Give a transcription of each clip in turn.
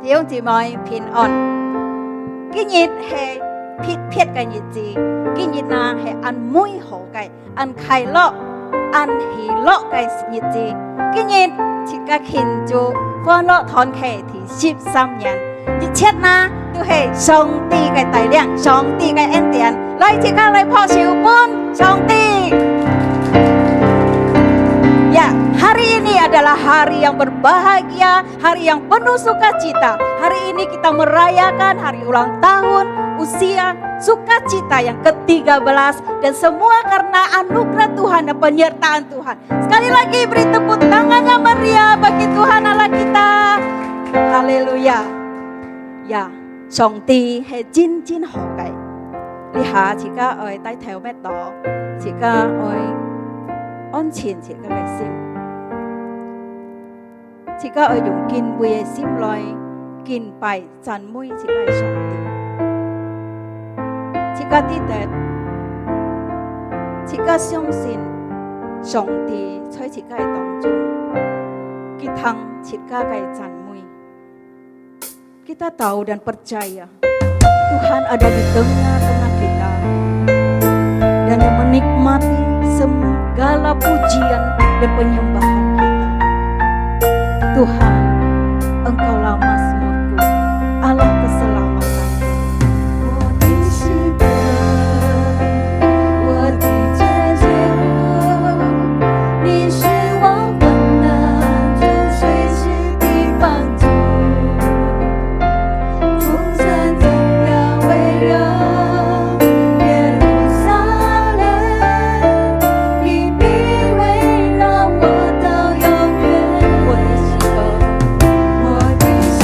弟兄姊妹平安。今日係撇嘅日子，今日呢係按美好嘅、按快樂、按喜樂嘅日子。今日切個慶祝歡樂團契第13年，一切呢都係上帝嘅帶領，上帝嘅恩典。來，切個來拍手本上帝。Ya, hari ini adalah hari yang berbahagia, hari yang penuh sukacita. Hari ini kita merayakan hari ulang tahun usia sukacita yang ke-13 dan semua karena anugerah Tuhan dan penyertaan Tuhan. Sekali lagi beri tepuk tangan yang meriah bagi Tuhan Allah kita. Haleluya. Ya, 上帝係真好嘅。你下次家愛低頭咩度？次家愛。安全自己嘅心，自己要用敬畏嘅心來敬拜讚美自己嘅上帝，自己記得，自己相信上帝在自己嘅當中，kita自己嘅讚美，kita tahu dan percaya Tuhan ada di tengah-tengah kita dan yang menikmati segala pujian dan penyembahan kita. Tuhan, Engkaulah Mazmurku, Allah keselamatanku. 我的诗歌，我的姐姐我，你是我患难中随时的帮助，风霜怎样围绕耶路撒冷。我的诗歌，我的诗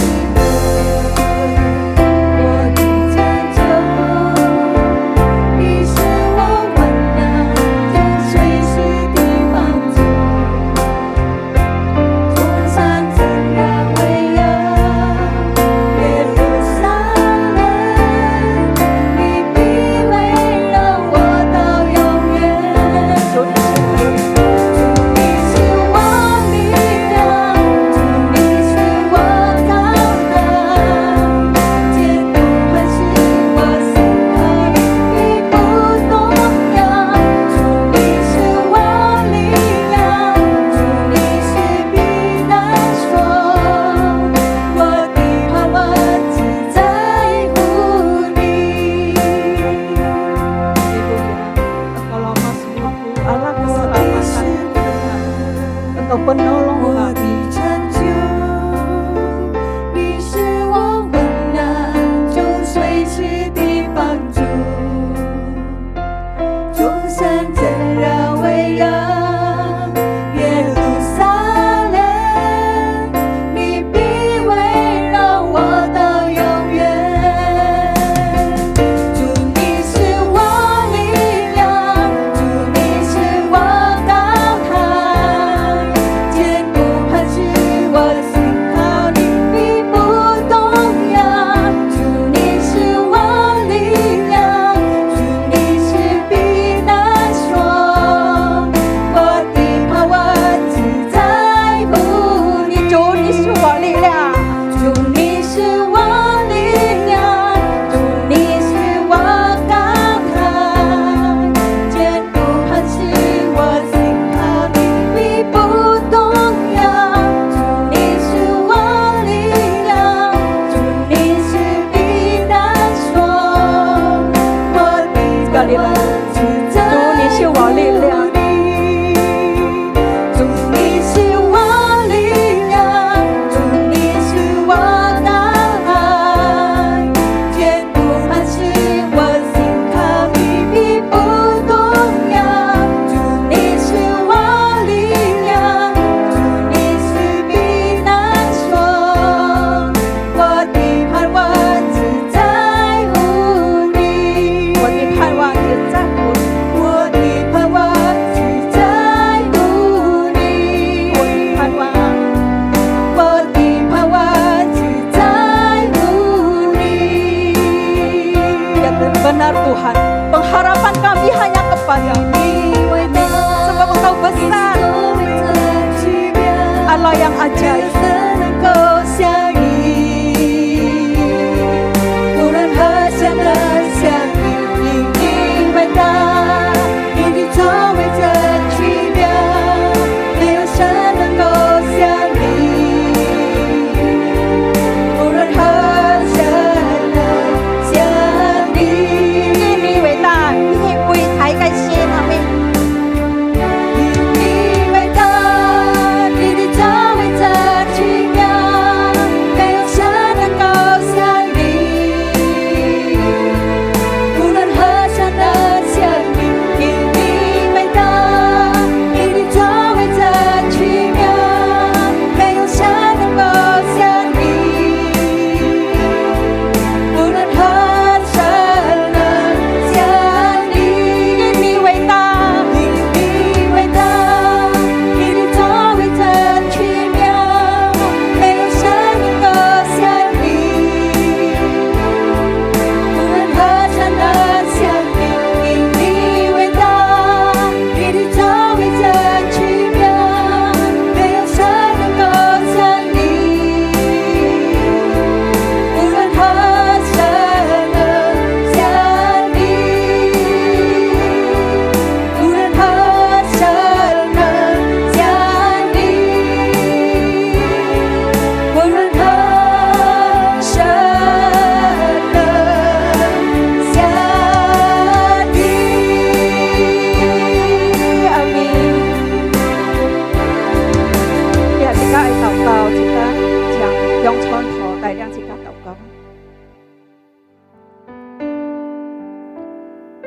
带领起家祷告。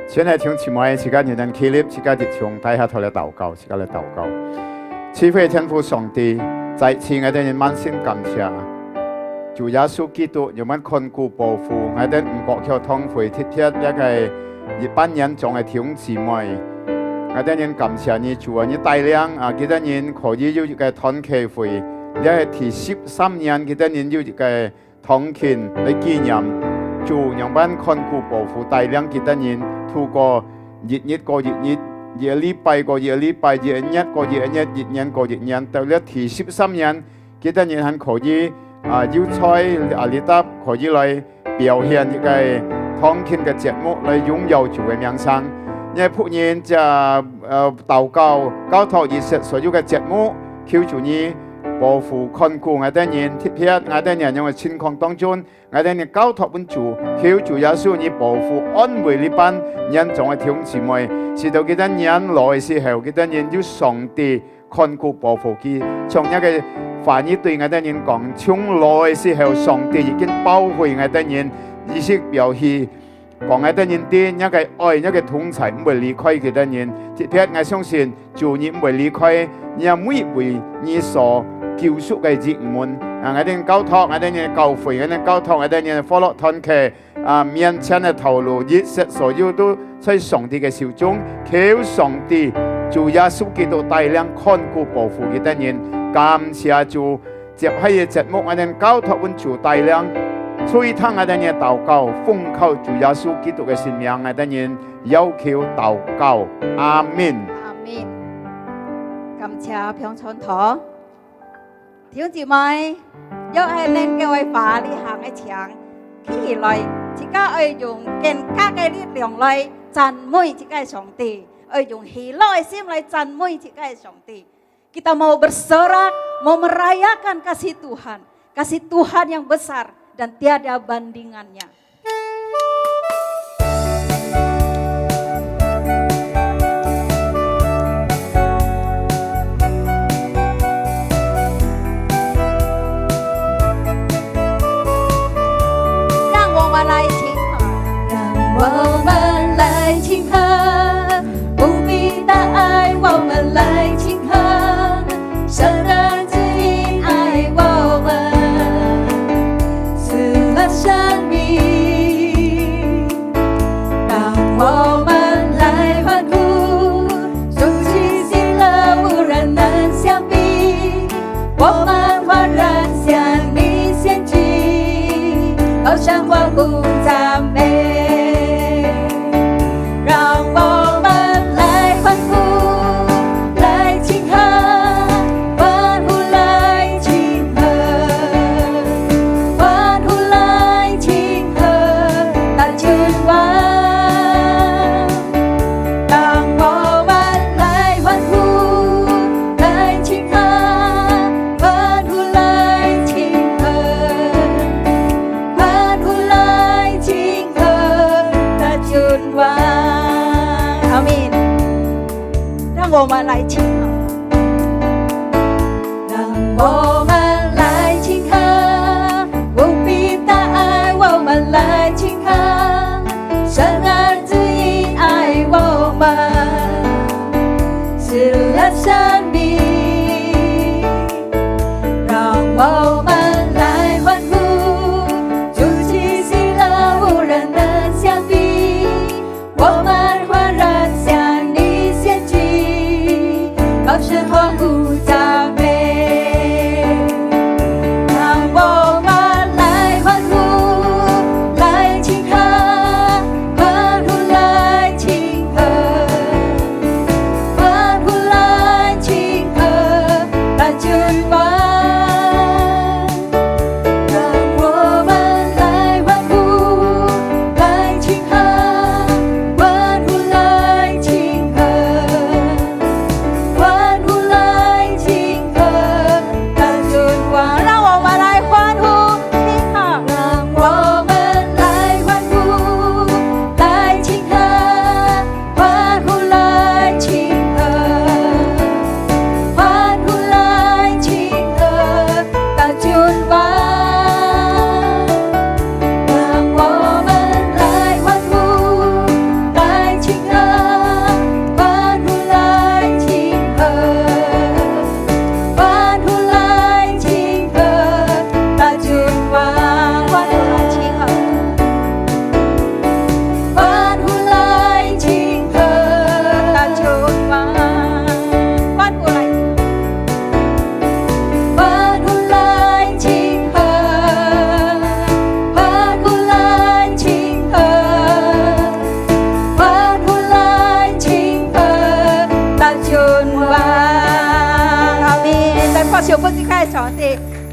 现在听姊妹，自家认真起立，自家就从底下头来祷告，自家来祷告。慈悲天父上帝，在此我哋人滿心感謝，主耶穌基督有乜看顧保護，我哋唔國橋通會貼貼一個一般人種嘅弟兄姊妹，我哋人感謝你主啊，你帶領啊，幾多人可以有一個團契會，你係第13年幾多人有一個團契嚟紀念，主讓班看顧保護帶領幾多人。透過日過日，一禮拜過一禮拜，一日過一日，一年過一年，到了第13年，幾多人還可以要賽列達可以來表現一個堂慶嘅節目，來擁有主嘅名聲。因為僕人就禱告交託儀式所有嘅節目，求主你保護看顧我哋人，特別我哋人因為情況當中，我哋人交託本主，求主耶穌你保護安慰呢班人眾嘅弟兄姊妹，直到幾多人來嘅時候，幾多人要上帝看顧保護佢，從一個話語對我哋人講，從來嘅時候，上帝已經保護我哋人，意識表示講我哋人啲一個愛一個同在唔會離開幾多人，特別我相信主你唔會離開，你每一位你所救贖嘅子民，我哋交託，我哋教會，我哋交託，我哋歡樂團契，面前嘅頭路，一切所有都在上帝嘅手中，求上帝主耶穌基督帶領看顧保護佢哋人，感謝主，接下嘅節目我哋交託本主帶領，所以聽我哋禱告，奉靠主耶穌基督嘅聖名，我哋要求禱告，阿門。阿門。感謝平川堂。弟兄姊妹，要係恁嘅為法，你行嘅牆起來，自家要用更加嘅力量來讚美自家上帝，要用喜樂嘅心來讚美自家上帝。Kita mau bersorak, mau merayakan kasih Tuhan yang besar dan tiada bandingannya.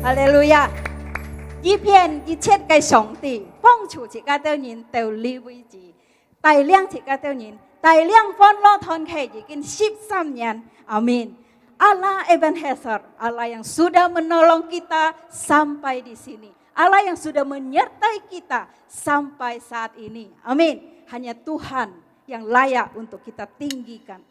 哈利路亞！一片一切嘅上帝幫助自家的人到呢位置，大量自家的人，大量歡樂團契已經13年，amin. Allah Ebenezer, Allah yang sudah menolong kita sampai di sini. Allah yang sudah menyertai kita sampai saat ini. Amin. Hanya Tuhan yang layak untuk kita tinggikan.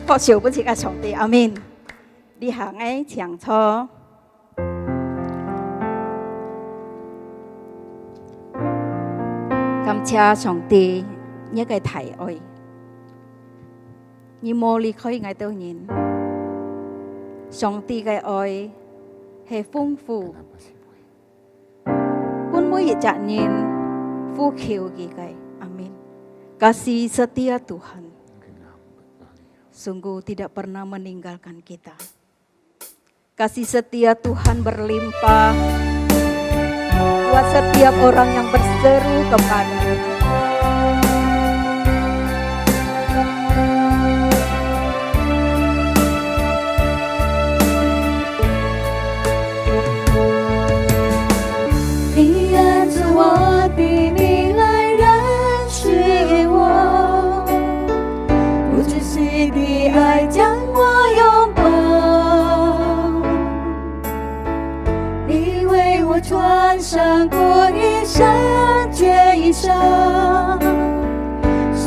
Phó chiều bữa chị cả chồng tì amen. Đi hàng ấy chẳng cho cảm cha chồng tì nhớ cái thầy ơi. Như mô ly khơi ngay tôi nhìn chồng tì cái ơi hệ phong phú. Pun mũi chạm nhìn phú khiêu gì cái amen. Kasih setia Tuhan sungguh tidak pernah meninggalkan kita. Kasih setia Tuhan berlimpah buat setiap orang yang berseru kepada-Nya.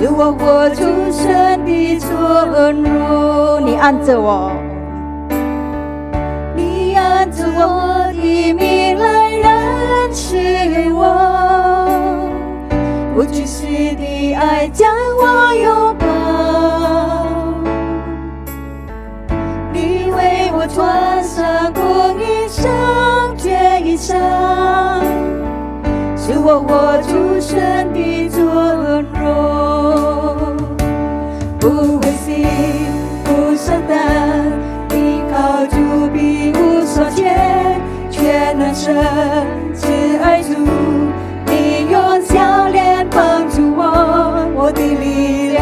是我活出神的尊荣，你按着我，你按着我的命来认识我，不只是的爱将我拥抱，你为我穿上公义圣洁衣裳。是我活出神的尊荣，不灰心，不伤胆，依靠主必无所欠，全能神慈爱主，你用笑脸帮助我，我的力量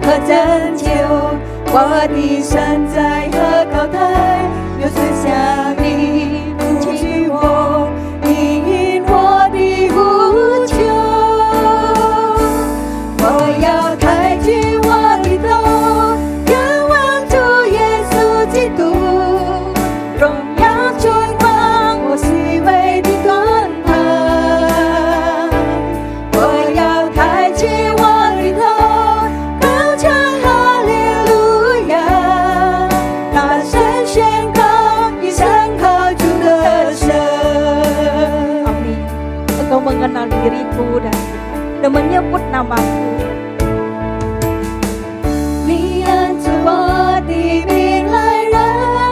和拯救，我的山寨和高台，有谁像你不惧我？我的呼求， namamu. 你按着我的命来认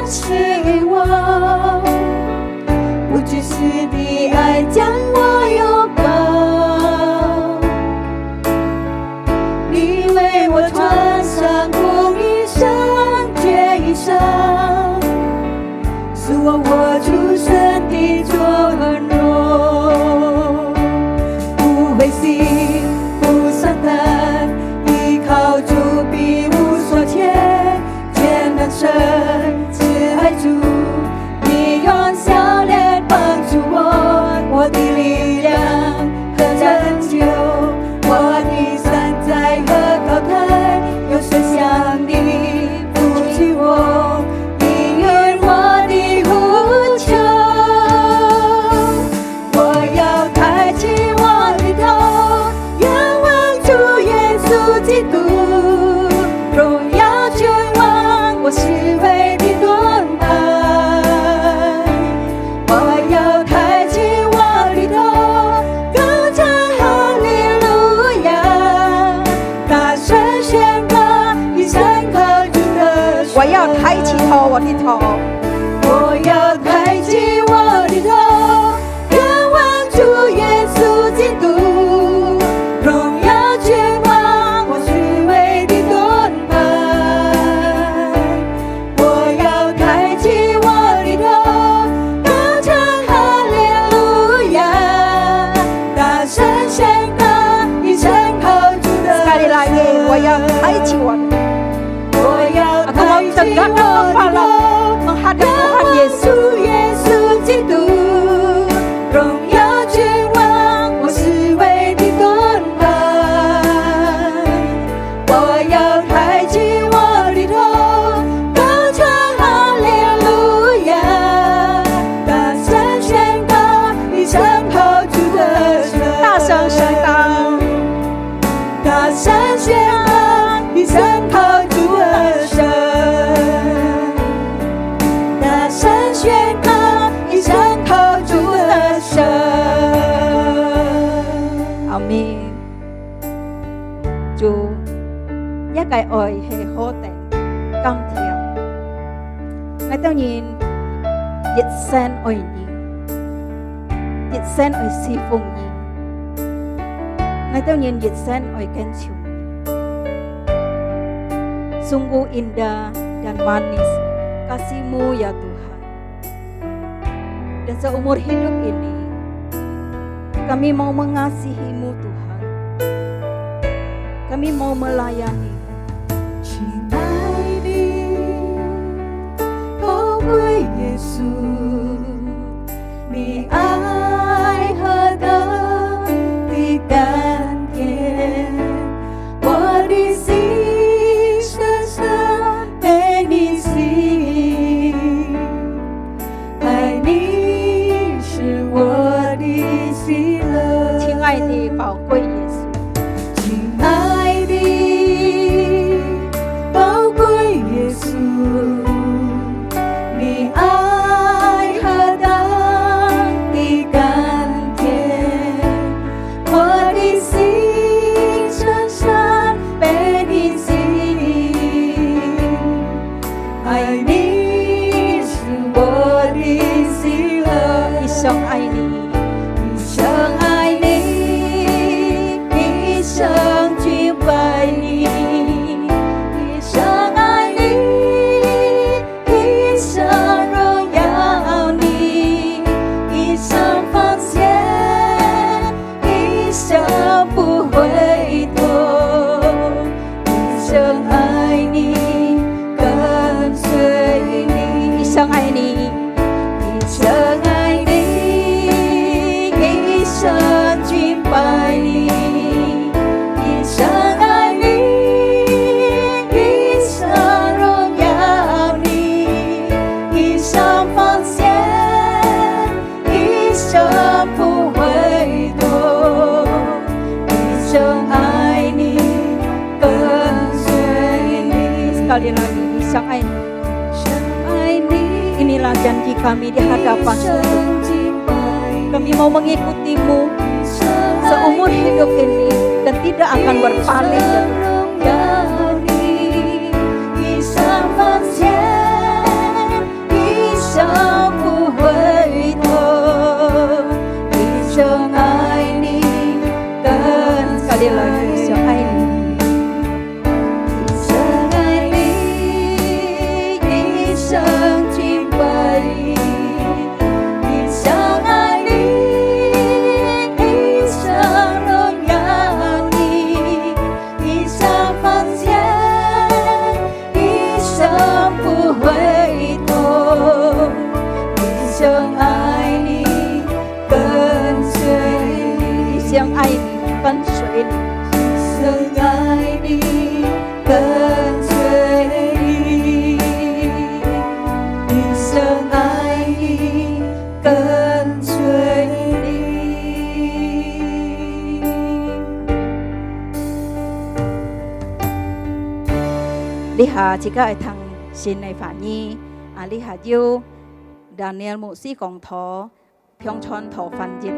识我，不只是的爱将我拥抱，你为我穿上红衣裳、绝衣裳，使我握住神的尊荣，不灰心，不伤胆，依靠主必无所缺，艰难生只爱主，你用笑脸帮助我，我的力量和拯救，我的山寨和高台，有谁像你扶起我，应允我的呼求，我要抬起我的头，仰望主耶稣基督，荣耀君王，我是为你盾牌。我要抬起我的头，高唱哈利路亚，大声宣告，一生靠主的手。我要抬起头，我的头，我要抬起我的头，仰望主耶稣基督，荣耀君王，我是为你盾牌。我要抬起我的头，高唱哈利路亚，大声宣告，一生靠主的 sekali lagi 我要抬起我的头。我要 Aku 抬 mau 起 tegakkan 我的 kepala 头。 menghadap Tuhan Yesus. 主耶稣基督，荣耀君王，我是为你盾牌。我要抬起我的头，高唱哈利路亚，大声宣告，一生靠主的手，大声宣告，大声宣告，一生靠主的手。 大声宣告，一生靠主的手。 Amin. Chủ, nhắc cái ơi hệ hô tệ, cam thiệp. Ngài tao nhìn, dịch sen ơi nhỉ, dịch sen ơi si phùng nhỉ. Ngài tao nhìn dịch sen ơi kén chung. Sungguh indah dan manis kasih-Mu ya Tuhan. Dan seumur hidup ini kami mau mengasihi-Mu Tuhan. Kami mau melayani. 亲爱的宝贵耶稣，你爱何等的甘甜，我的心深深被你吸引，爱你是我的喜乐。亲爱的宝贵耶稣，亲爱的宝贵耶稣，你爱何等的甘甜，我的心深深被你吸引，爱你是我的喜乐，一生爱你。 一生爱你，一生敬拜你，一生爱你，一生荣耀你，一生奉献，一生不回头，一生爱你，跟随你，一生爱你，一生爱你。 一生敬拜你，一生爱你，一生荣耀你，一生奉献，一生不回头，一生爱你，跟随你。 Sekali lagi,一生爱你。 爱你。 Inilah janji kami di hadapan Tuhan. Kami mau mengikuti-Mu seumur hidup ini dan tidak akan berpaling ya Tuhan. Sekali lagi, Siang Aini. Siang Aini, 跟随你。深爱你，跟随你，一生爱你，跟随你。你下自己係騰善嘅翻譯，你下要 Daniel 牧師講妥，평촌妥翻譯。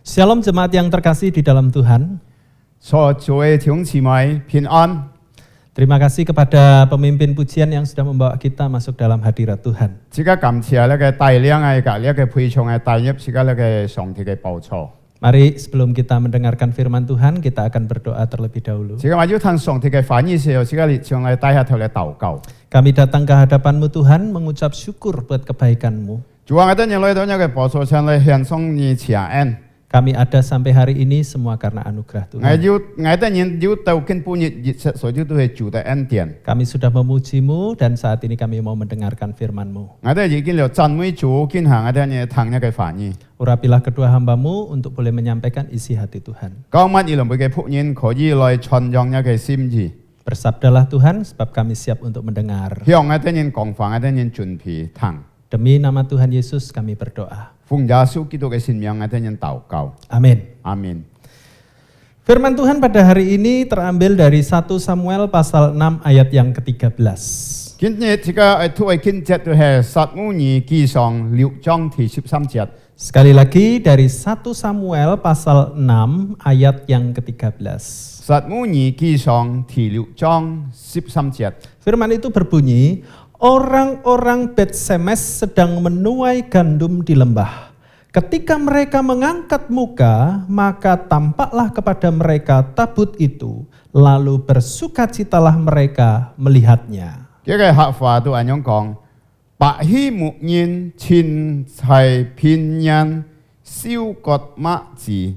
Shalom jemaat yang terkasih di dalam Tuhan. 所有的弟兄姊妹平安。 Terima kasih kepada pemimpin pujian yang sudah membawa kita masuk dalam hadirat Tuhan. 即個感謝呢個帶領嘅隔呢個配唱嘅帶入，即個呢個上帝嘅寶座。 Mari sebelum kita mendengarkan firman Tuhan, kita akan berdoa terlebih dahulu. 即個我要聽上帝嘅反應時候，即個將來帶下頭嚟禱告。 Kami datang ke hadapan-Mu Tuhan, mengucap syukur buat kebaikan-Mu. 主啊，我哋來到呢個寶座上嚟獻送你謝恩。 Kami ada sampai hari ini semua karena anugerah Tuhan. 我哋要到根本日所有都係主嘅恩典。 Kami sudah memuji-Mu dan saat ini kami mau mendengarkan firman-Mu. 我哋已經有讚美主，見下我哋呢聽呢個反應。 Urapilah kedua hamba-Mu untuk boleh menyampaikan isi hati Tuhan. 講乜嘢每個僕人可以來傳揚一個心意， Bersabdalah Tuhan, sebab kami siap untuk mendengar. 向我哋人講法，我哋人準備聽。 Demi nama Tuhan Yesus kami berdoa. 奉耶穌基督嘅聖名，我哋人禱告。 Amin. Amin. Firman Tuhan pada hari ini terambil dari 1 Samuel pasal 6 ayat yang ke-13. 今日這個土嘅經節就係撒母耳記上6章第13節。 Sekali lagi dari 1 Samuel pasal 6 ayat yang ke-13. 撒母耳記上第6章13節。 Firman itu berbunyi, orang-orang Bet-Semes sedang menuai gandum di lembah. Ketika mereka mengangkat muka, maka tampaklah kepada mereka tabut itu, lalu bersukacitalah mereka melihatnya. 這個客話都咁樣講，白希牧人前齊平人燒割麥子，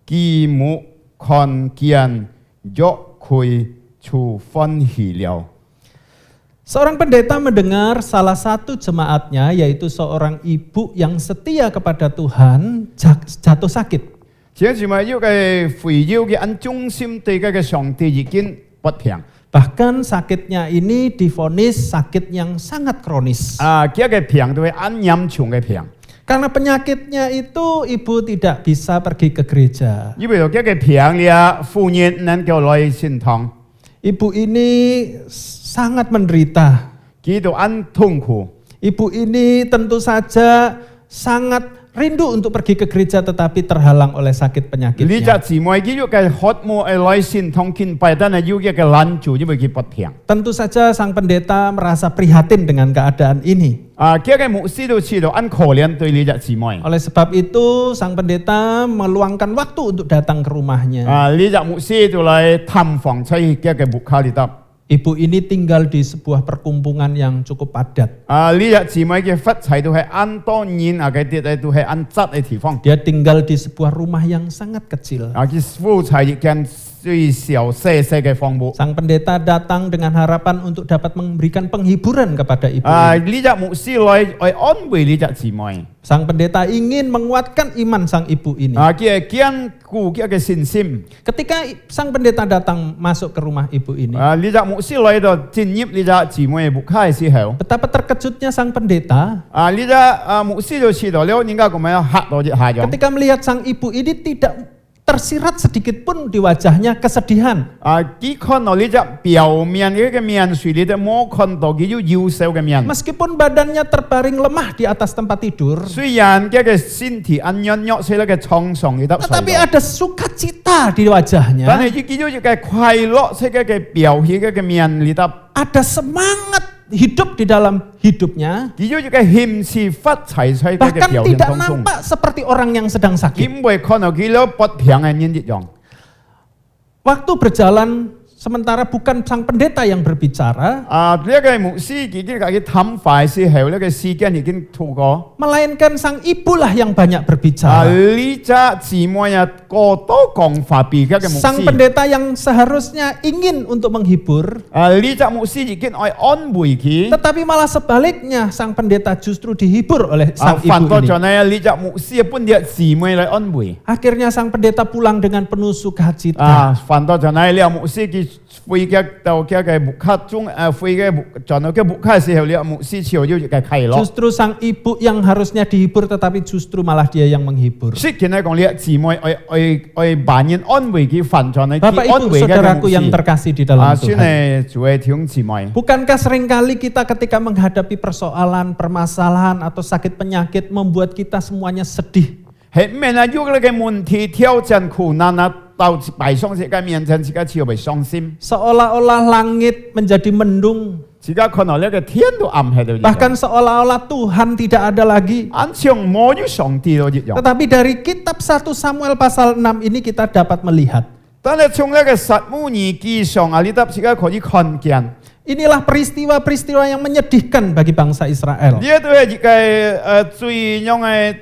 既木看見約佢就歡喜了。 Seorang pendeta mendengar salah satu jemaatnya, yaitu seorang ibu yang setia kepada Tuhan, jatuh sakit. 這是咪要個圍繞嘅按中心對嗰個上帝已經不平。 Bahkan sakitnya ini divonis sakit yang sangat kronis. 這個平都係按嚴重嘅平。 Karena penyakitnya itu ibu tidak bisa pergi ke gereja. 因為這個平了，婦人能夠來聖堂， Ibu ini sangat menderita. 佢都按痛苦。 Ibu ini tentu saja sangat rindu untuk pergi ke gereja tetapi terhalang oleh sakit 你 penyakitnya. 就姊妹佢要嘅渴慕係來聖堂敬拜，但係要一個攔住，因為佢不平。 Tentu saja sang pendeta merasa prihatin dengan keadaan ini. 這個牧師都知道按可憐對你隻姊妹。 Oleh sebab itu sang pendeta meluangkan waktu untuk datang ke rumahnya. 呢隻牧師就嚟探訪出這個木卡里德。 Ibu ini tinggal di sebuah perkumpungan yang cukup padat. 呢隻姊妹嘅佛齊都係按多年嘅啲都係按窄嘅地方。 Dia tinggal di sebuah rumah yang sangat kecil. 佢夫妻亦間最小細細嘅房屋。 Sang pendeta datang dengan harapan untuk dapat memberikan penghiburan kepada ibu. 呢隻牧師嚟安慰呢隻姊妹。 Sang pendeta ingin menguatkan iman sang ibu ini. 佢係堅固嘅信心。 Ketika sang pendeta datang masuk ke rumah ibu ini, 呢隻牧師嚟到進入呢隻姊妹嘅木卡嘅時候， betapa terkejutnya sang pendeta 呢隻牧師就知道了，應該咁樣嚇到一下咗。 ketika melihat sang ibu ini tidak tersirat sedikit pun di wajahnya kesedihan. 佢看到你只表面嘅面水，你都冇看到佢有優秀嘅面。 Meskipun badannya terbaring lemah di atas tempat tidur, 雖然佢嘅身體安軟弱，所以佢創傷佢得衰 tetapi 落。 ada sukacita di 但 wajahnya. 係佢見到佢嘅快樂，所以佢嘅表現佢嘅面裏得。 Ada semangat hidup di dalam hidupnya. 佢有佢嘅顯示發齊喺佢嘅 Bahkan 表現 tidak 當中。 nampak seperti orang yang sedang 佢 sakit. 唔會看到佢攞不平嘅人一樣。 Waktu berjalan, sementara bukan sang pendeta yang berbicara, 呢個牧師已經佢談快時候，呢個時間已經透過。 melainkan sang ibulah yang banyak berbicara. 呢隻姊妹啊，過多講法比嘅牧 Sang 師。 pendeta yang seharusnya ingin untuk menghibur, 呢隻牧師已經愛安慰佢。 tetapi malah sebaliknya sang pendeta justru dihibur oleh sang 反 ibu 倒 ini. 咗呢，呢隻牧師本啲姊妹嚟安慰。 Akhirnya sang pendeta pulang dengan penuh sukacita. 反倒咗呢，呢個牧師佢飛嘅到嘅牧客中，飛嘅轉到嘅牧客嘅時候，呢個牧師朝要嘅開樂。 Justru sang ibu yang harusnya dihibur, tetapi justru malah dia yang menghibur. 雖然咧講呢個姊妹愛扮人安慰佢，反咗呢， Bapak 佢安 Ibu 慰嘅 Saudaraku 牧 yang 師。 terkasih di dalam 雖 Tuhan. 然做嘅弟兄姊妹。 Bukankah seringkali kita ketika menghadapi persoalan, permasalahan atau sakit penyakit membuat kita semuanya sedih? 係咩啊？有嗰個問題挑戰苦難啊，到擺上自己面前，自己超為傷心， Seolah-olah langit menjadi mendung, 自己看到呢個天都暗喺度。 bahkan seolah-olah Tuhan tidak ada lagi. 按像冇有上帝咯一樣。 Tetapi dari kitab 1 Samuel pasal 6 ini kita dapat melihat. 但係從呢個撒母耳記上啊，你得自己可以看見。 Inilah peristiwa-peristiwa yang menyedihkan bagi bangsa Israel. 呢一度係一個最讓嘅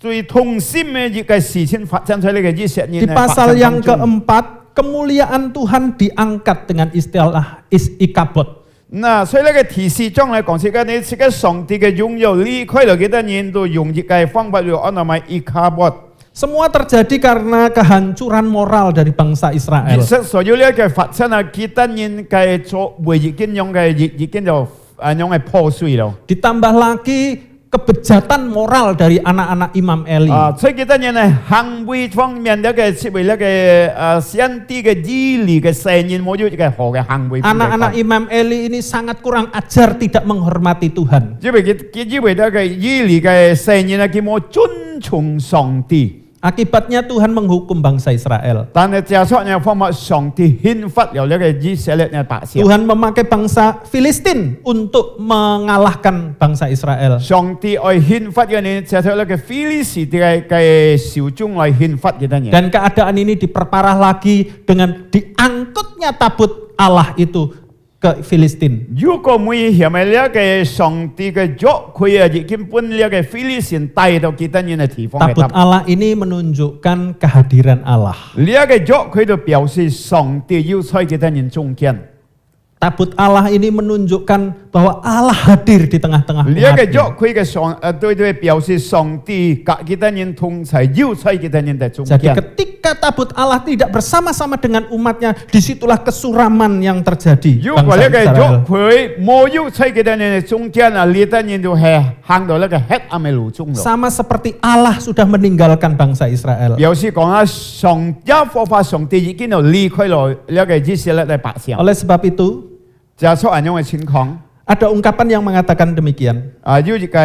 最痛心嘅一個事情發生喺呢個以色列 Di pasal yang keempat, kemuliaan Tuhan diangkat dengan istilah Ikabod. 嗱，所以呢個提示中嚟講，自己你自己上帝嘅擁有離開咗幾多年，都用一個方法嚟安排伊卡博。 Semua terjadi karena kehancuran moral dari bangsa 其 Israel. 實所有呢個發生啊，幾多年嘅作為已經用嘅已經就用嘅破碎咯。 Ditambah lagi kebejatan moral dari anak-anak Imam Eli. 所以幾多年呢，行為方面呢個設為呢個先啲嘅義理嘅聖人冇有一個好嘅行為。 Anak-anak Imam Eli ini sangat kurang ajar, tidak menghormati Tuhan. 因為呢個義理嘅聖人啊，佢冇尊重上帝。 Akibatnya Tuhan menghukum bangsa Israel. 但係加上呢方法，上帝憲法有呢個以色列嘅百姓。 Tuhan memakai bangsa Filistin untuk mengalahkan bangsa Israel. 上帝愛憲法嘅呢，就係呢個非利士嘅小眾來憲法嘅嘢。 Dan keadaan ini diperparah lagi dengan diangkutnya tabut Allah itu ke Filistin. 如果每險嘅呢個上帝嘅約佢啊，已經搬呢個非利士帶到幾多年嘅地方嚟 Tabut Allah ini menunjukkan kehadiran Allah. 呢個約佢就表示上帝要在幾多年中間。 Tabut Allah ini menunjukkan bahwa Allah hadir di tengah-tengah 呢個約 umatnya. 佢嘅對表示上帝隔幾多年同在，要在幾多年嘅中 Jadi 間。 ketika tabut Allah tidak bersama-sama dengan umatnya, disitulah kesuraman yang terjadi. 如果呢 Bangsa 個約 Israel. 佢冇要在幾多年嘅中間啊，呢多年就係行到呢個黑暗嘅路中咯。 Sama seperti Allah sudah meninggalkan bangsa Israel. 表示講啊，耶和華上帝已經就離開咗呢個以色列嘅百姓。 Oleh sebab itu, 就出咁樣嘅情況， ada ungkapan yang mengatakan demikian. 要一個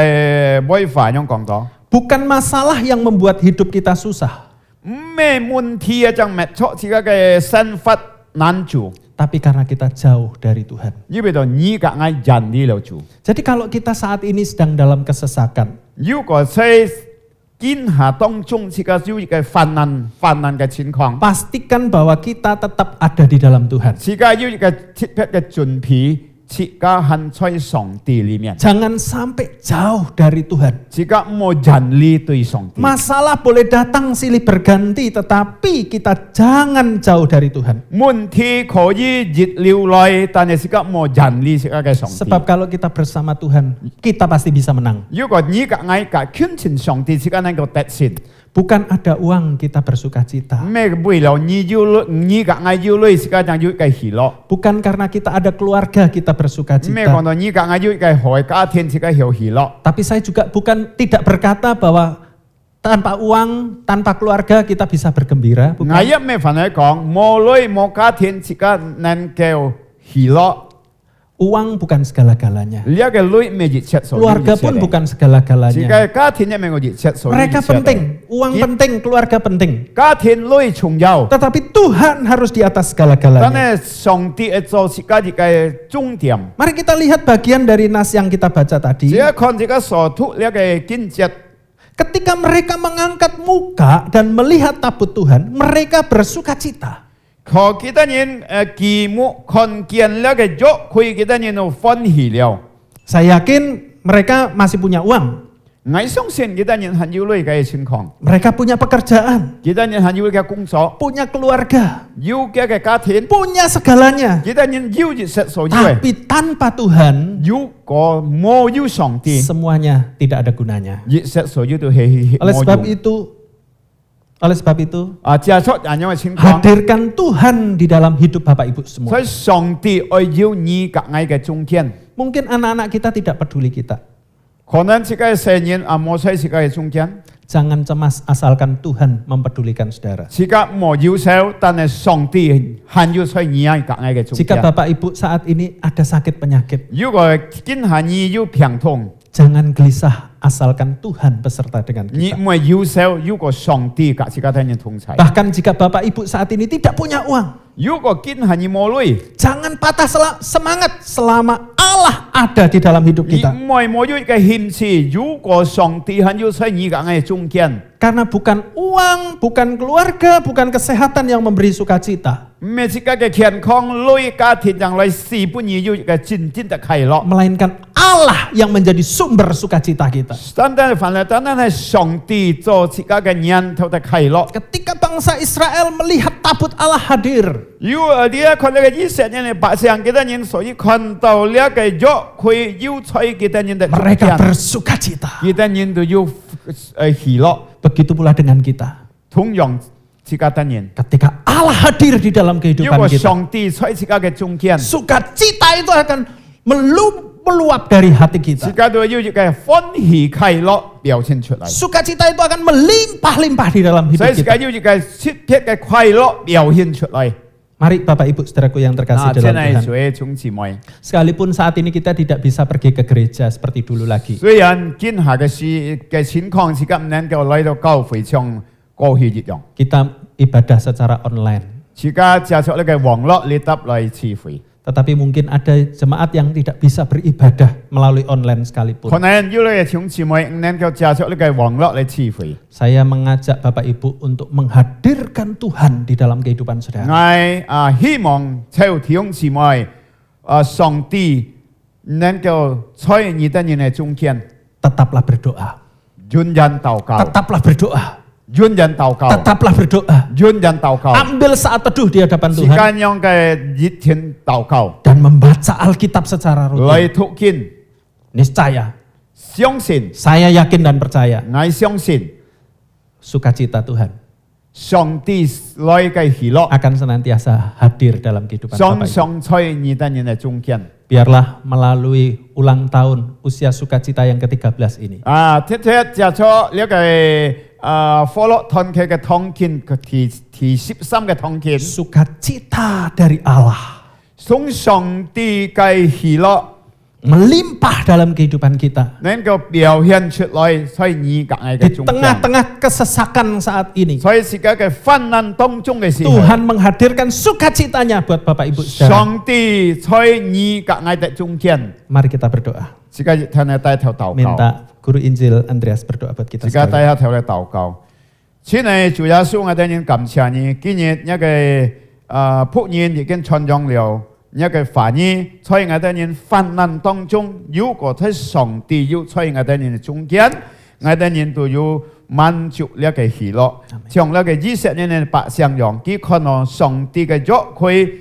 每法咁講到， Bukan masalah yang membuat hidup kita susah, 咩問題啊，就唔係錯自己嘅生活難做， tapi karena kita jauh dari Tuhan. 因為到你個愛人呢度做。 Jadi kalau kita saat ini sedang dalam kesesakan, 如果在驚嚇當中，自己有一個患難嘅情況， pastikan bahwa kita tetap ada di dalam Tuhan. 自己有一個特別嘅準備，自己行在上帝裡面， Jangan sampai jauh dari Tuhan. 自己冇人離對上帝。 Masalah boleh datang silih berganti, tetapi kita jangan jauh dari Tuhan. 問題可以熱流來，但係自己冇人離自己嘅上帝。 Sebab kalau kita bersama Tuhan, kita pasti bisa menang. 如果你嘅愛嘅虔誠上帝，自己能夠得勝。 Bukan ada uang kita bersuka cita. 咩為了你嘅愛要累，自己就要嘅喜樂。 Bukan karena kita ada keluarga kita bersuka 咩講 cita. 到你嘅愛要嘅好嘅家庭，自己有喜樂。 Tapi saya juga tidak berkata bahwa tanpa uang, tanpa keluarga kita bisa bergembira, bukan? 我一咩份嚟講，無女無家庭，自家能夠喜樂。 Uang bukan segala-galanya. 呢個女咩熱切所 Keluarga pun bukan 自 segala-galanya. 家家庭一咩個熱切所 Mereka penting, uang penting, keluarga penting. 家庭女重要， Tetapi Tuhan harus di atas 但 segala-galanya. 係上帝係做自家嘅重點。 Mari kita lihat bagian dari nas yang kita baca 只 tadi. 係看自家所讀呢個經節， Ketika mereka mengangkat muka dan melihat tabut Tuhan, mereka bersuka cita. 可幾多人記目看見呢個約會，幾多人都歡喜了。 Saya yakin mereka masih punya uang. 我相信幾多人係要女嘅情況， Mereka punya pekerjaan, 幾多人係要嘅工作， punya keluarga, 要嘅家庭， punya segalanya. 幾多人要熱切所要嘅。 Tapi tanpa Tuhan, 如果冇要上帝， semuanya tidak ada gunanya. 熱切所要都係 Oleh 冇 sebab 用。 itu, 接觸人樣嘅情況， hadirkan Tuhan di dalam hidup Bapak Ibu 所 semua. 以上帝愛要你隔籬嘅中間。 Mungkin anak-anak kita tidak peduli kita. 可能自己嘅成員冇喺自己嘅中間， Jangan cemas asalkan Tuhan mempedulikan saudara. 自己冇要求，但係上帝係要喺你隔籬嘅中 Jika 間。 Bapak Ibu saat ini ada sakit penyakit, 如果今係你要病痛， jangan gelisah asalkan Tuhan beserta dengan 你 kita. 唔係要求，如果上帝隔自己睇人同齊。 Bahkan jika Bapak Ibu saat ini tidak punya uang, 如果今係你冇女， jangan patah semangat selama Allah ada di dalam hidup 你 kita. 唔係冇女嘅險事，如果上帝係要喺你隔籬中間。 Karena bukan uang, bukan keluarga, bukan kesehatan yang memberi sukacita. 唔係自己嘅健康、女家庭讓你事本要嘅真正嘅快樂。 Melainkan Allah yang menjadi sumber sukacita kita. 單單係上帝做自己嘅人頭嘅快樂。 Ketika bangsa Israel melihat tabut Allah hadir, 如果你看呢個以色列人百姓幾多人，所以看到呢個約會要取幾多人嘅 mereka bersukacita. 幾多人都要喜樂。 Begitu pula dengan kita. 同樣自己嘅人， Ketika Allah hadir di dalam 如 kehidupan 果 kita, 上帝喺自己嘅中間， sukacita itu akan meluap dari hati 自 kita. 己都要嘅歡喜快樂表現出嚟。 Sukacita itu akan melimpah-limpah di dalam 所 hidup 以自己 kita. 要嘅切切嘅快樂表現出嚟。 Mari Bapak Ibu Saudaraku yang terkasih 真 dalam 係 Tuhan. 水種姊妹。 Sekalipun saat ini kita tidak bisa pergi ke gereja seperti dulu lagi. 雖然今下嘅情況自己唔能夠嚟到教會像過去一樣， Kita ibadah secara online. 自家借助呢個網絡嚟搭嚟聚會。 Tetapi mungkin ada jemaat yang tidak bisa beribadah melalui online 可 sekalipun. 能有啲弟兄姊妹唔能夠借助呢個網絡嚟聚會。 Saya mengajak Bapak Ibu untuk menghadirkan Tuhan di dalam kehidupan saudara. 我希望求弟兄姊妹，上帝能夠在你哋人嘅中間， Tetaplah berdoa. 認真禱告， Tetaplah berdoa. 認真禱告， Tetaplah berdoa. 認真禱告。 Ambil saat teduh di hadapan 時 Tuhan 間用嘅熱天禱告， dan membaca Alkitab secara 嚟 rutin. 讀經， Niscaya, 相信， saya yakin dan percaya 我相信。 sukacita Tuhan 上帝來嘅喜樂， akan senantiasa hadir dalam kehidupan 常 Bapak Ibu. 常在你哋人嘅中間。 Biarlah melalui ulang tahun usia sukacita yang ke-13 ini, 貼借助呢個科洛團契嘅堂建第13嘅堂建， sukacita dari Allah 從上帝嘅喜樂 melimpah dalam kehidupan kita. 能夠表現出來在你隔籬 Di 嘅中間。 tengah-tengah kesesakan saat ini, 在自己嘅患難當中嘅時候， Tuhan menghadirkan sukacitanya buat Bapak Ibu saudara. 上帝在你隔籬嘅中間， Mari kita berdoa. 自己睇下低頭禱告。 Minta Guru Injil Andreas berdoa buat kita 自己低 sekalian. 下頭嚟禱告。親愛主耶穌，我哋人感謝你，今日一個僕人已經傳揚了一個話語，在我哋人患難當中，如果喺上帝要在我哋人中間，我哋人都要滿足呢個喜樂，像呢個以色列人百姓樣，佢看到上帝嘅約會，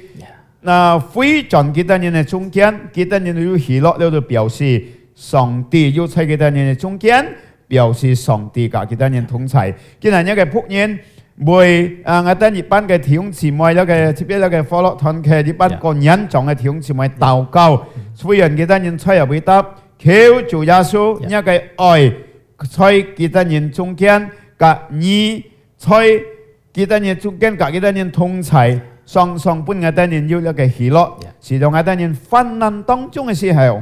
非常幾多人嘅中間，幾多人都要喜樂，呢度表示上帝要在幾多人嘅中間。表示上帝嘅幾多人同齊，既然一個僕人為我哋一班嘅弟兄姊妹，一個特別一個科洛團契一班個人眾嘅弟兄姊妹禱告，雖然幾多人出入會答，求主耶穌一個愛在幾多人中間， กะนี้ช่วยkita ni cukan kak kita ni thong chai song song pun ngata ni yu la ke hilo si dong ngata ni fan nan tong chung si hao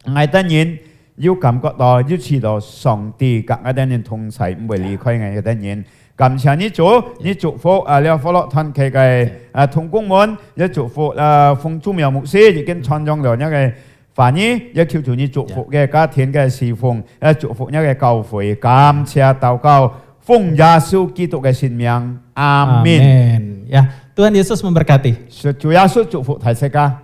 ngata ni yu cảm覺到yu chi到上帝kak ngata ni thong chai 唔會離開ngata ni感謝你主，你祝福了佛樂團契嘅同工們，也祝福馮祖苗牧師已經創造咗一個凡兒，也求主你祝福嘅家庭嘅侍奉，祝福一個教會，感謝禱告。奉耶穌基督嘅聖名，阿們。Amin. Ya, Tuhan Yesus memberkati. 主耶穌祝福大家。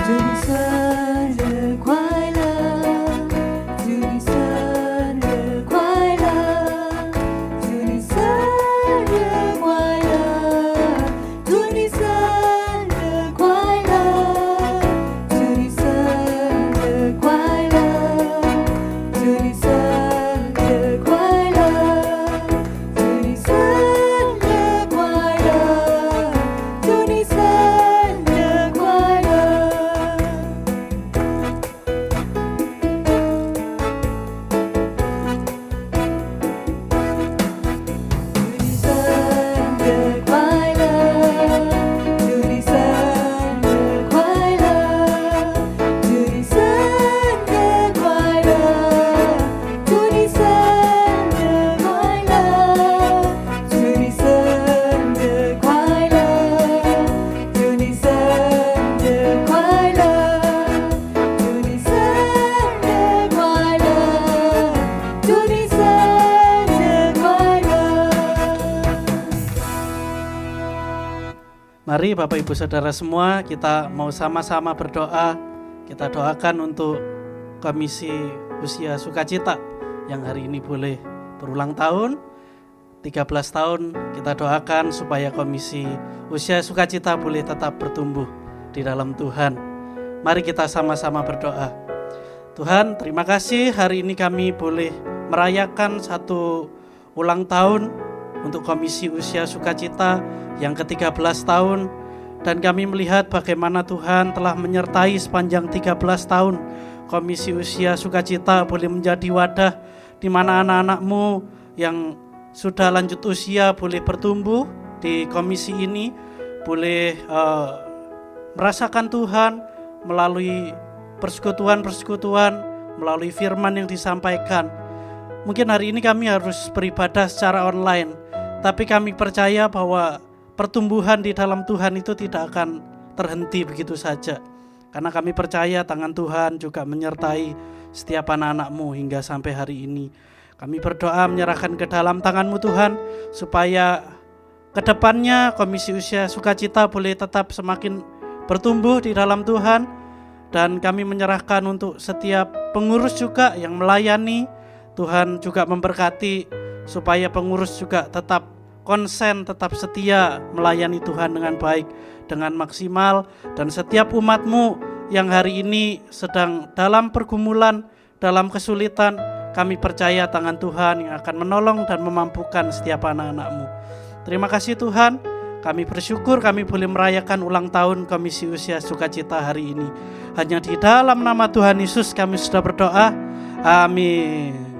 祝你生日快樂，祝你生日快樂，祝你生日快樂，祝你生日快樂，祝你生日快樂，祝你生日快樂，祝你生日快樂，祝你生日快樂。Mari Bapak Ibu Saudara semua, kita mau sama-sama berdoa. Kita doakan untuk Komisi Usia Sukacita yang hari ini boleh berulang tahun, 13 tahun. Kita doakan supaya Komisi Usia Sukacita boleh tetap bertumbuh di dalam Tuhan. Mari kita sama-sama berdoa. Tuhan, terima kasih hari ini kami boleh merayakan satu ulang tahun untuk Komisi Usia Sukacita yang ke-13 tahun, dan kami melihat bagaimana Tuhan telah menyertai sepanjang 13 tahun Komisi Usia Sukacita boleh menjadi wadah di mana anak-anak-Mu yang sudah lanjut usia boleh bertumbuh di komisi ini, boleh merasakan Tuhan melalui persekutuan-persekutuan, melalui firman yang disampaikan. Mungkin hari ini kami harus beribadah secara online, tapi kami percaya bahwa pertumbuhan di dalam Tuhan itu tidak akan terhenti begitu saja. Karena kami percaya tangan Tuhan juga menyertai setiap anak-anak-Mu hingga sampai hari ini. Kami berdoa menyerahkan ke dalam tangan-Mu Tuhan, supaya kedepannya Komisi Usia Sukacita boleh tetap semakin bertumbuh di dalam Tuhan. Dan kami menyerahkan untuk setiap pengurus juga yang melayani. Tuhan juga memberkati supaya pengurus juga tetap konsen, tetap setia melayani Tuhan dengan baik, dengan maksimal. Dan setiap umat-Mu yang hari ini sedang dalam pergumulan, dalam kesulitan, kami percaya tangan Tuhan yang akan menolong dan memampukan setiap anak-anak-Mu. Terima kasih Tuhan, kami bersyukur kami boleh merayakan ulang tahun Komisi Usia Sukacita hari ini. Hanya di dalam nama Tuhan Yesus kami sudah berdoa, amin.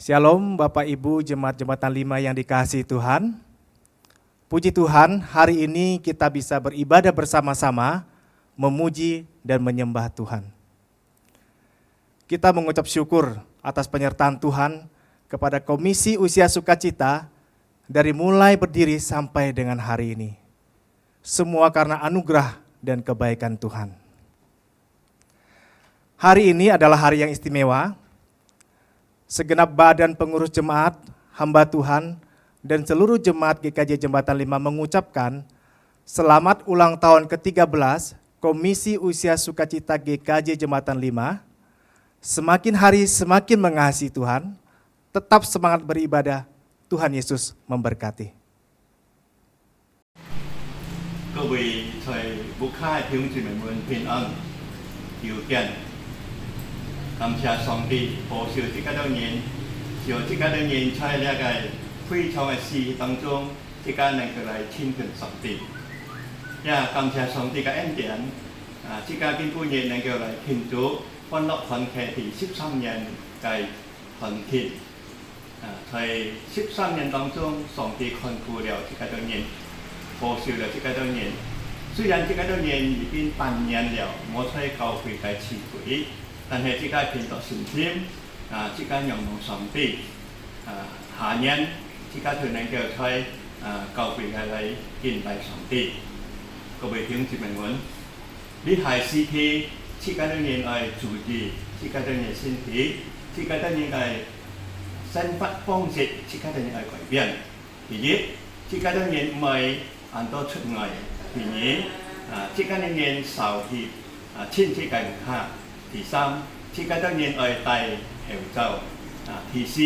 Shalom Bapak Ibu Jemaat Jembatan 5 yang dikasihi Tuhan. Puji Tuhan, hari ini kita bisa beribadah bersama-sama, memuji dan menyembah Tuhan. Kita mengucap syukur atas penyertaan Tuhan kepada Komisi Usia Sukacita dari mulai berdiri sampai dengan hari ini. Semua karena anugerah dan kebaikan Tuhan. Hari ini adalah hari yang istimewa. Segenap badan pengurus jemaat, hamba Tuhan, dan seluruh jemaat GKJ Jembatan 5 mengucapkan selamat ulang tahun ke-13 Komisi Usia Sukacita GKJ Jembatan 5. Semakin hari semakin mengasihi Tuhan, tetap semangat beribadah, Tuhan Yesus memberkati. 各位在牧卡的弟兄姊妹们平安、有见。感谢上帝保守这个多年，就这个多年在那个非常的事当中，这个能够来亲近上帝。也感谢上帝的恩典，这个今半年能够来庆祝欢乐团契第13年嘅团契。在13年当中，上帝看顾了这个多年，保守了这个多年。虽然这个多年已经半年了，冇在教会嘅聚會。 但係即家見到信心，即家仰望上帝，下年即家佢能夠在教會嘅嚟敬拜上帝。各位弟兄姊妹們，呢係時期，即家當然係注意，即家當然身體，即家當然係生活方式，即家當然係改變。第二，即家當然唔係按多出外，第二，即家當然受協親戚嘅唔下。 第三，即個當然愛戴口罩。第四，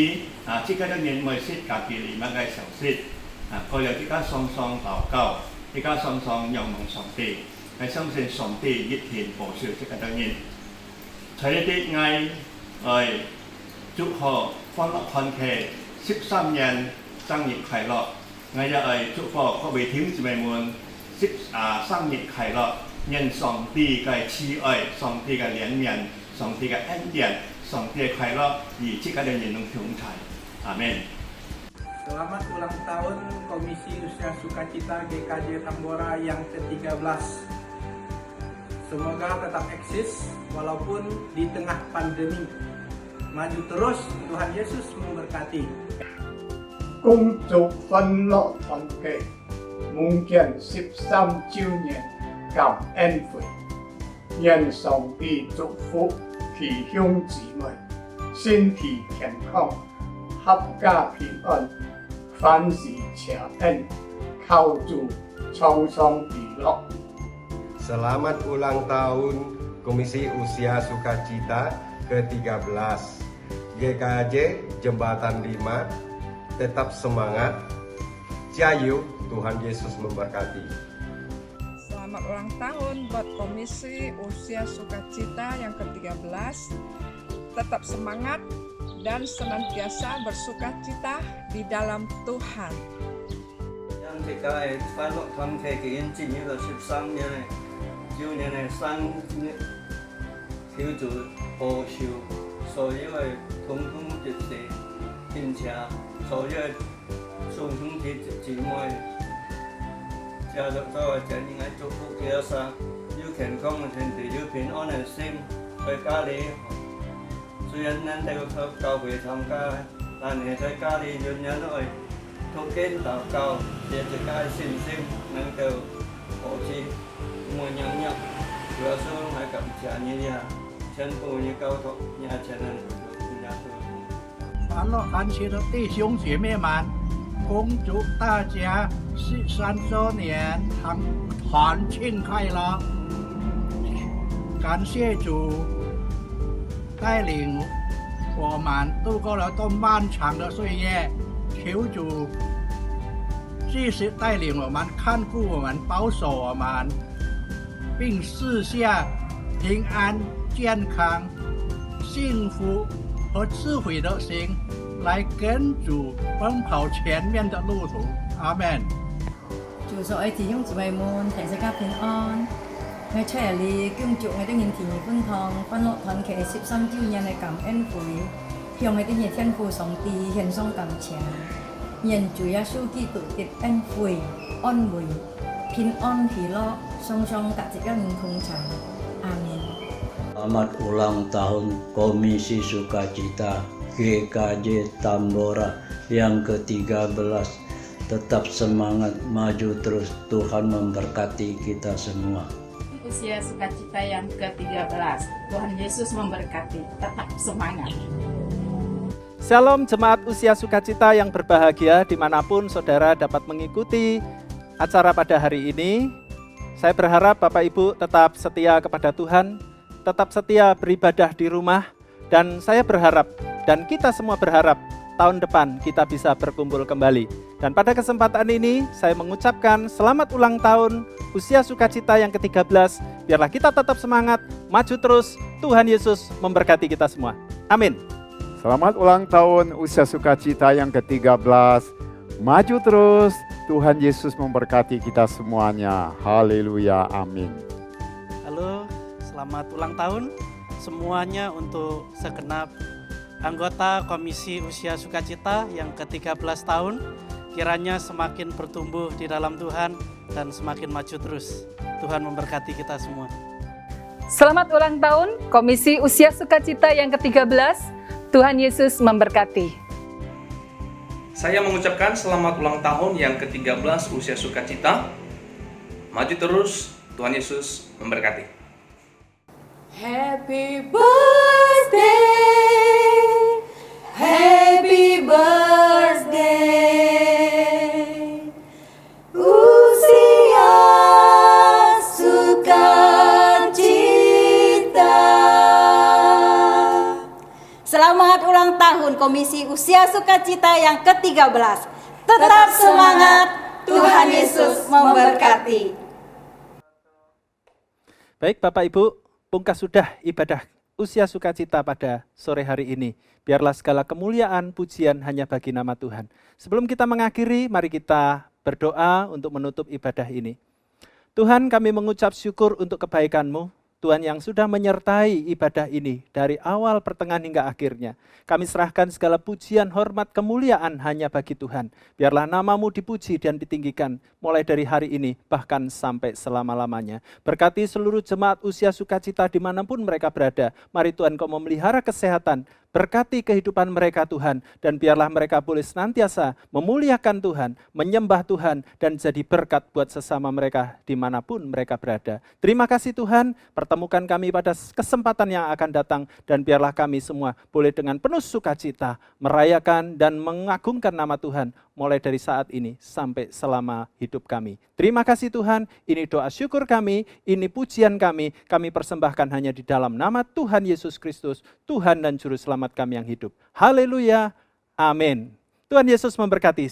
即個當然愛識家己裡面嘅常識。佢有即個雙雙禱告，即個雙雙仰望上帝，係相信上帝一定保守即個當然。在呢啲愛祝賀歡樂團契13年生日快樂，我也愛祝福各位弟兄姊妹們生日快樂。 願上帝嘅慈愛、上帝嘅憐憫、上帝嘅恩典、上帝嘅快樂，以這個的年齡同在。阿門。 Selamat ulang tahun Komisi Usia Sukacita GKJ Tambora yang ke-13. Semoga tetap eksis walaupun di tengah pandemi. Maju terus, Tuhan Yesus memberkati. 恭祝歡樂團契夢見13周年。 感恩會，願上帝祝福弟兄姊妹身體健康、合家平安、凡事謝恩，靠主創創喜樂。Selamat ulang tahun Komisi Usia Sukacita ke-13 GKJ Jembatan 5. Tetap semangat, jayu, Tuhan Yesus memberkati. Selamat ulang tahun buat Komisi Usia Sukacita yang ke-13. Tetap semangat dan senantiasa bersukacita di dalam Tuhan. Yang DKI 歡樂團契已經進入了13年了，9年的3年，求主保守所有的同工一體，並且所有的眾兄弟姊妹。 加入作為這應該祝福佢哋有健康嘅身體，有平安嘅心，在家裏雖然能夠去教會參加，但係在家裏仍然會讀經禱告，借自己信心能夠保持每樣嘢。主要是係感謝你呀，全部你交託你全能你都。歡樂團契的弟兄姐妹們，恭祝大家13周年團慶快樂！感謝主帶領我們度過了多漫長的歲月，求主繼續帶領我們、看顧我們、保守我們，並賜下平安、健康、幸福和智慧的心，來跟主奔跑前面的路途。阿門。祝所有弟兄姊妹們提世界平安。我出嚟恭祝我哋年田歡樂團契13周年嘅感恩會，向我哋嘅天父上帝獻上感謝，願主耶穌基督嘅恩惠、安慰、平安喜樂，常常กับ一個人同在。阿們。 Selamat ulang tahun Komisi Sukacita GKJ Tambora yang ke-13. Tetap semangat, maju terus, Tuhan memberkati kita semua. Usia Sukacita yang ke-13, Tuhan Yesus memberkati, tetap semangat. Shalom Jemaat Usia Sukacita yang berbahagia dimanapun saudara dapat mengikuti acara pada hari ini. Saya berharap Bapak Ibu tetap setia kepada Tuhan, tetap setia beribadah di rumah, dan saya berharap dan kita semua berharap tahun depan kita bisa berkumpul kembali. Dan pada kesempatan ini saya mengucapkan selamat ulang tahun Usia Sukacita yang ke-13. Biarlah kita tetap semangat, maju terus, Tuhan Yesus memberkati kita semua. Amin. Selamat ulang tahun Usia Sukacita yang ke-13. Maju terus, Tuhan Yesus memberkati kita semuanya. Haleluya, amin. Halo, selamat ulang tahun semuanya untuk segenap anggota Komisi Usia Sukacita yang ke-13 tahun. Kiranya semakin bertumbuh di dalam Tuhan dan semakin maju terus. Tuhan memberkati kita semua. Selamat ulang tahun Komisi Usia Sukacita yang ke-13. Tuhan Yesus memberkati. Saya mengucapkan selamat ulang tahun yang ke-13 Usia Sukacita. Maju terus, Tuhan Yesus memberkati. Happy birthday, happy birthday, Usia Sukacita. Selamat ulang tahun Komisi Usia Sukacita yang ke-13. Tetap semangat, Tuhan Yesus memberkati. Baik Bapak Ibu, pungkas sudah ibadah Usia Sukacita pada sore hari ini. Biarlah segala kemuliaan, pujian hanya bagi nama Tuhan. Sebelum kita mengakhiri, mari kita berdoa untuk menutup ibadah ini. Tuhan, kami mengucap syukur untuk kebaikan-Mu. Tuhan yang sudah menyertai ibadah ini dari awal, pertengahan hingga akhirnya. Kami serahkan segala pujian, hormat, kemuliaan hanya bagi Tuhan. Biarlah nama-Mu dipuji dan ditinggikan mulai dari hari ini bahkan sampai selama-lamanya. Berkati seluruh jemaat Usia Sukacita dimanapun mereka berada. Mari Tuhan Kau memelihara kesehatan, berkati kehidupan mereka Tuhan, dan biarlah mereka boleh senantiasa memuliakan Tuhan, menyembah Tuhan, dan jadi berkat buat sesama mereka dimanapun mereka berada. Terima kasih Tuhan, pertemukan kami pada kesempatan yang akan datang, dan biarlah kami semua boleh dengan penuh sukacita merayakan dan mengagungkan nama Tuhan, mulai dari saat ini sampai selama hidup kami. Terima kasih Tuhan, ini doa syukur kami, ini pujian kami persembahkan hanya di dalam nama Tuhan Yesus Kristus, Tuhan dan Juru Selamat kami yang hidup. Haleluya, amin. Tuhan Yesus memberkati.